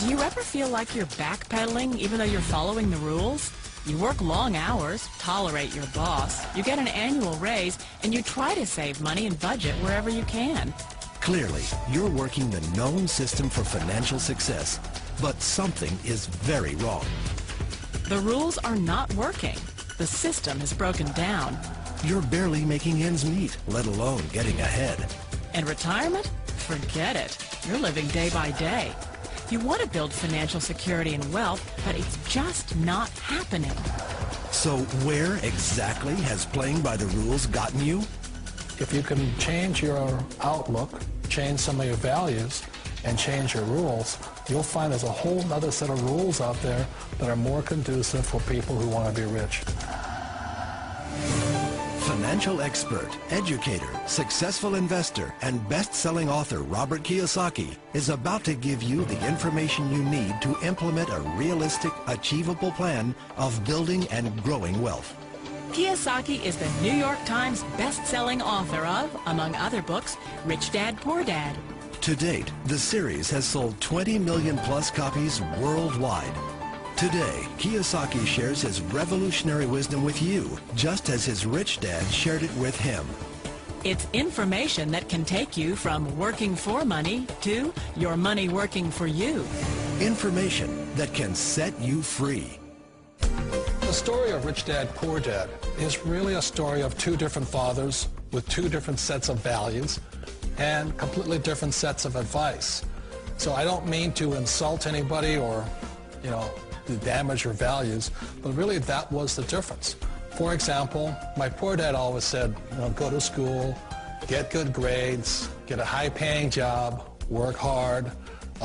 Do you ever feel like you're backpedaling even though you're following the rules? You work long hours, tolerate your boss, you get an annual raise, and you try to save money and budget wherever you can. Clearly, you're working the known system for financial success, but something is very wrong. The rules are not working. The system has broken down. You're barely making ends meet, let alone getting ahead. And retirement? Forget it. You're living day by day. You want to build financial security and wealth, but it's just not happening. So where exactly has playing by the rules gotten you? If you can change your outlook, change some of your values, and change your rules, you'll find there's a whole other set of rules out there that are more conducive for people who want to be rich. Financial expert, educator, successful investor, and best-selling author Robert Kiyosaki is about to give you the information you need to implement a realistic, achievable plan of building and growing wealth. Kiyosaki is the New York Times best-selling author of, among other books, Rich Dad, Poor Dad. To date, the series has sold 20 million plus copies worldwide. Today, Kiyosaki shares his revolutionary wisdom with you, just as his rich dad shared it with him. It's information that can take you from working for money to your money working for you. Information that can set you free. The story of Rich Dad, Poor Dad is really a story of two different fathers with two different sets of values and completely different sets of advice. So I don't mean to insult anybody or, to damage your values, but really that was the difference. For example, my poor dad always said, go to school, get good grades, get a high-paying job, work hard,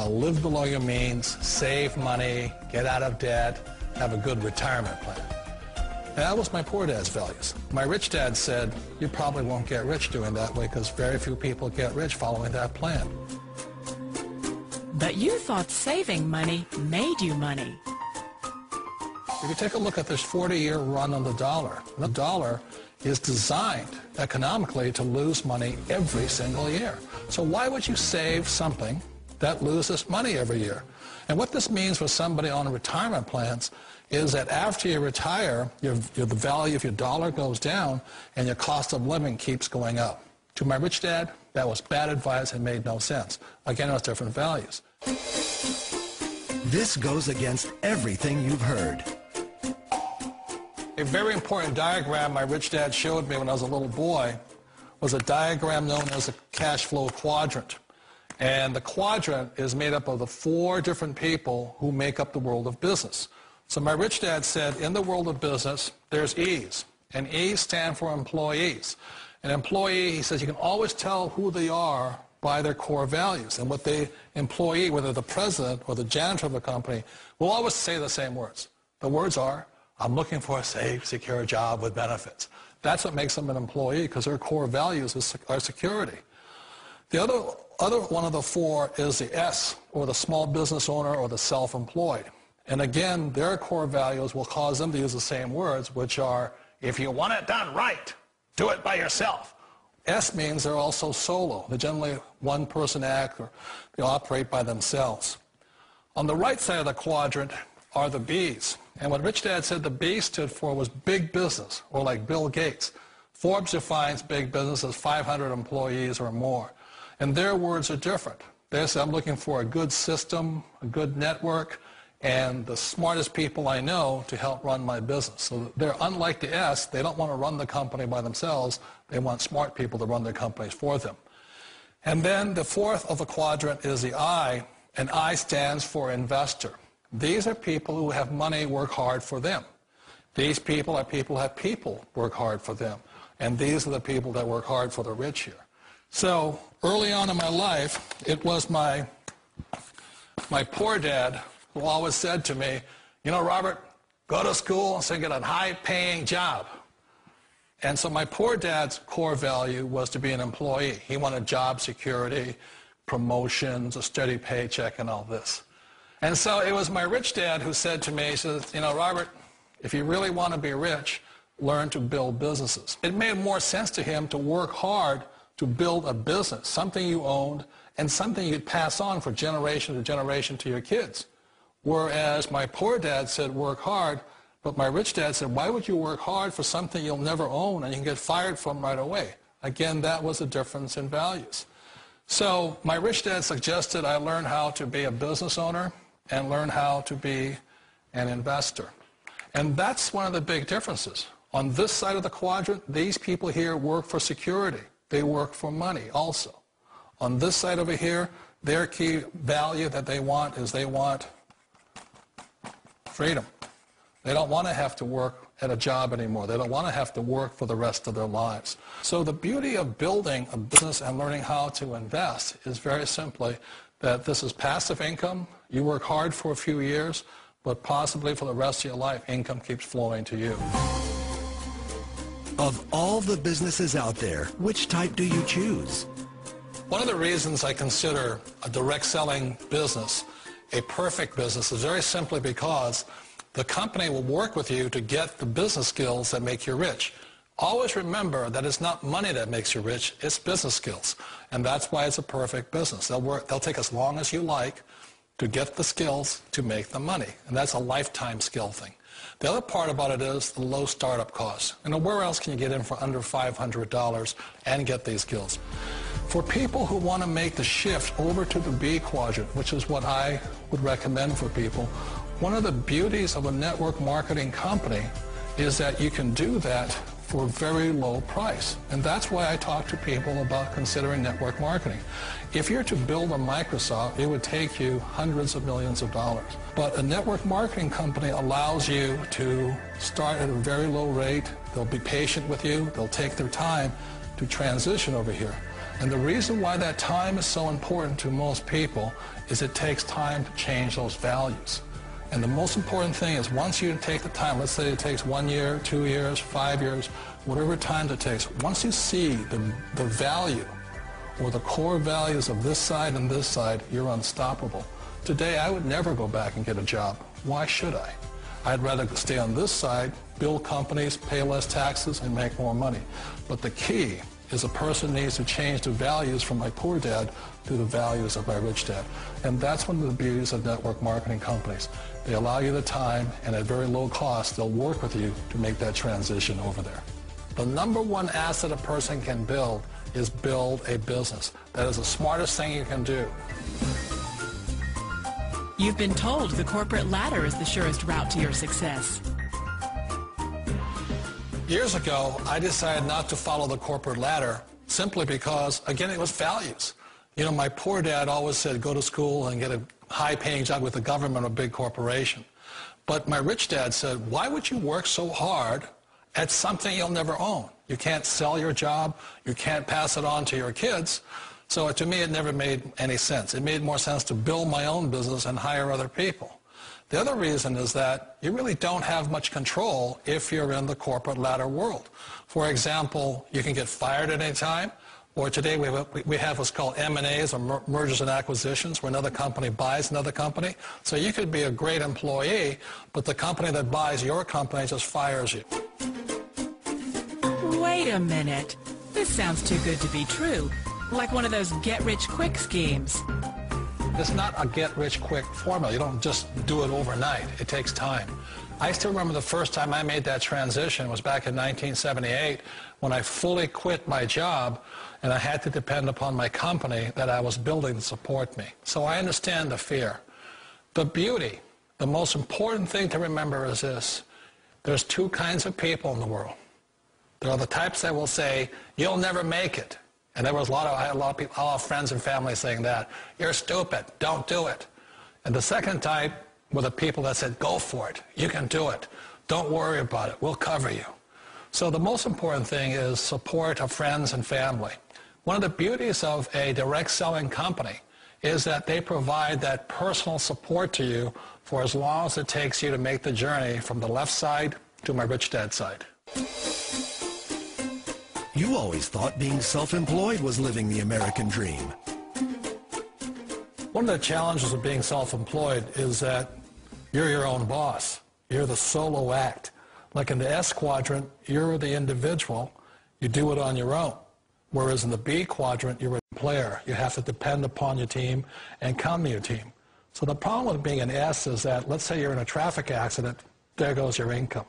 live below your means, save money, get out of debt, have a good retirement plan. And that was my poor dad's values. My rich dad said, you probably won't get rich doing that way because very few people get rich following that plan. But you thought saving money made you money. If you take a look at this 40-year run on the dollar is designed economically to lose money every single year. So why would you save something that loses money every year? And what this means for somebody on retirement plans is that after you retire, the value of your dollar goes down and your cost of living keeps going up. To my rich dad, that was bad advice and made no sense. Again, it was different values. This goes against everything you've heard. A very important diagram my rich dad showed me when I was a little boy was a diagram known as a cash flow quadrant. And the quadrant is made up of the 4 different people who make up the world of business. So my rich dad said, in the world of business, there's E's. And E's stand for employees. An employee, he says, you can always tell who they are by their core values. And what the employee, whether the president or the janitor of the company, will always say the same words. The words are, I'm looking for a safe, secure job with benefits. That's what makes them an employee, because their core values are security. The other one of the 4 is the S, or the small business owner or the self-employed. And again, their core values will cause them to use the same words, which are, if you want it done right, do it by yourself. S means they're also solo. They're generally one-person act, or they operate by themselves. On the right side of the quadrant are the B's. And what Rich Dad said the B stood for was big business, or like Bill Gates. Forbes defines big business as 500 employees or more. And their words are different. They say, I'm looking for a good system, a good network, and the smartest people I know to help run my business. So they're unlike the S. They don't want to run the company by themselves. They want smart people to run their companies for them. And then the 4th of the quadrant is the I, and I stands for investor. These are people who have money work hard for them. These people are people who have people work hard for them. And these are the people that work hard for the rich here. So early on in my life, it was my poor dad who always said to me, Robert, go to school and get a high-paying job. And so my poor dad's core value was to be an employee. He wanted job security, promotions, a steady paycheck, and all this. And so it was my rich dad who said to me, he says, Robert, if you really want to be rich, learn to build businesses. It made more sense to him to work hard to build a business, something you owned, and something you'd pass on for generation to generation to your kids. Whereas my poor dad said, work hard, but my rich dad said, why would you work hard for something you'll never own and you can get fired from right away? Again, that was a difference in values. So my rich dad suggested I learn how to be a business owner and learn how to be an investor. And that's one of the big differences. On this side of the quadrant, these people here work for security. They work for money also. On this side over here, their key value that they want is they want freedom. They don't want to have to work at a job anymore. They don't want to have to work for the rest of their lives. So the beauty of building a business and learning how to invest is very simply that this is passive income. You work hard for a few years, but possibly for the rest of your life, income keeps flowing to you. Of all the businesses out there, which type do you choose? One of the reasons I consider a direct selling business a perfect business is very simply because the company will work with you to get the business skills that make you rich. Always remember that it's not money that makes you rich, it's business skills. And that's why it's a perfect business. They'll take as long as you like to get the skills to make the money. And that's a lifetime skill thing. The other part about it is the low startup cost. You know, where else can you get in for under $500 and get these skills? For people who want to make the shift over to the B quadrant, which is what I would recommend for people, one of the beauties of a network marketing company is that you can do that for a very low price. And that's why I talk to people about considering network marketing. If you're to build a Microsoft, it would take you hundreds of millions of dollars. But a network marketing company allows you to start at a very low rate. They'll be patient with you. They'll take their time to transition over here. And the reason why that time is so important to most people is it takes time to change those values. And the most important thing is once you take the time, let's say it takes 1 year, 2 years, 5 years, whatever time it takes, once you see the value or the core values of this side and this side, you're unstoppable. Today, I would never go back and get a job. Why should I? I'd rather stay on this side, build companies, pay less taxes, and make more money. But the key is a person needs to change the values from my poor dad to the values of my rich dad. And that's one of the beauties of network marketing companies. They allow you the time, and at very low cost, they'll work with you to make that transition over there. The number one asset a person can build is build a business. That is the smartest thing you can do. You've been told the corporate ladder is the surest route to your success. Years ago, I decided not to follow the corporate ladder simply because, again, it was values. You know, my poor dad always said, go to school and get a high-paying job with the government or a big corporation. But my rich dad said, why would you work so hard at something you'll never own? You can't sell your job. You can't pass it on to your kids. So to me, it never made any sense. It made more sense to build my own business and hire other people. The other reason is that you really don't have much control if you're in the corporate ladder world. For example, you can get fired at any time, or today we have what's called M&As, or mergers and acquisitions, where another company buys another company. So you could be a great employee, but the company that buys your company just fires you. Wait a minute. This sounds too good to be true. Like one of those get-rich-quick schemes. It's not a get-rich-quick formula. You don't just do it overnight. It takes time. I still remember the first time I made that transition was back in 1978 when I fully quit my job and I had to depend upon my company that I was building to support me. So I understand the fear. The beauty, the most important thing to remember is this. There's two kinds of people in the world. There are the types that will say, you'll never make it. And there was I had a lot of people, a lot of friends and family saying that. You're stupid. Don't do it. And the second type were the people that said, go for it. You can do it. Don't worry about it. We'll cover you. So the most important thing is support of friends and family. One of the beauties of a direct selling company is that they provide that personal support to you for as long as it takes you to make the journey from the left side to my rich dad side. You always thought being self-employed was living the American dream. One of the challenges of being self-employed is that you're your own boss. You're the solo act. Like in the S quadrant, you're the individual. You do it on your own. Whereas in the B quadrant, you're a player. You have to depend upon your team and count on your team. So the problem with being an S is that, let's say you're in a traffic accident, there goes your income.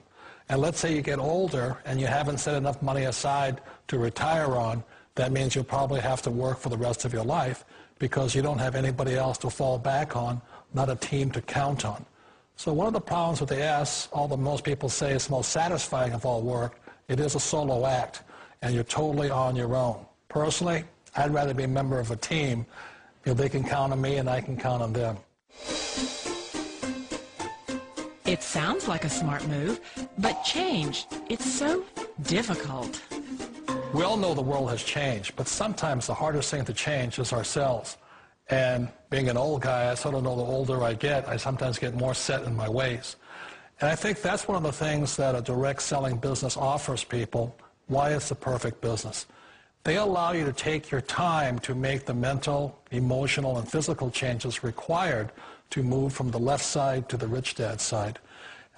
And let's say you get older and you haven't set enough money aside to retire on, that means you'll probably have to work for the rest of your life because you don't have anybody else to fall back on, not a team to count on. So one of the problems with the S, although most people say it's the most satisfying of all work, it is a solo act, and you're totally on your own. Personally, I'd rather be a member of a team. They can count on me and I can count on them. It sounds like a smart move, but change, it's so difficult. We all know the world has changed, but sometimes the hardest thing to change is ourselves. And being an old guy, I sort of know the older I get, I sometimes get more set in my ways. And I think that's one of the things that a direct selling business offers people, why it's the perfect business. They allow you to take your time to make the mental, emotional, and physical changes required to move from the left side to the rich dad side.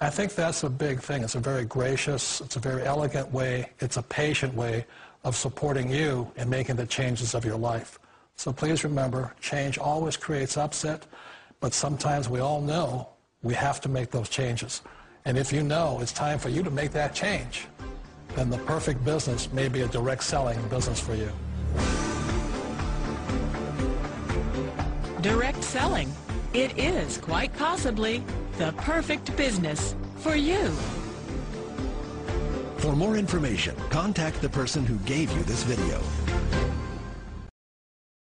I think that's a big thing. It's a very gracious, it's a very elegant way, it's a patient way of supporting you in making the changes of your life. So please remember, change always creates upset, but sometimes we all know we have to make those changes. And if you know it's time for you to make that change, then the perfect business may be a direct selling business for you. Direct selling. It is quite possibly the perfect business for you. For more information, contact the person who gave you this video.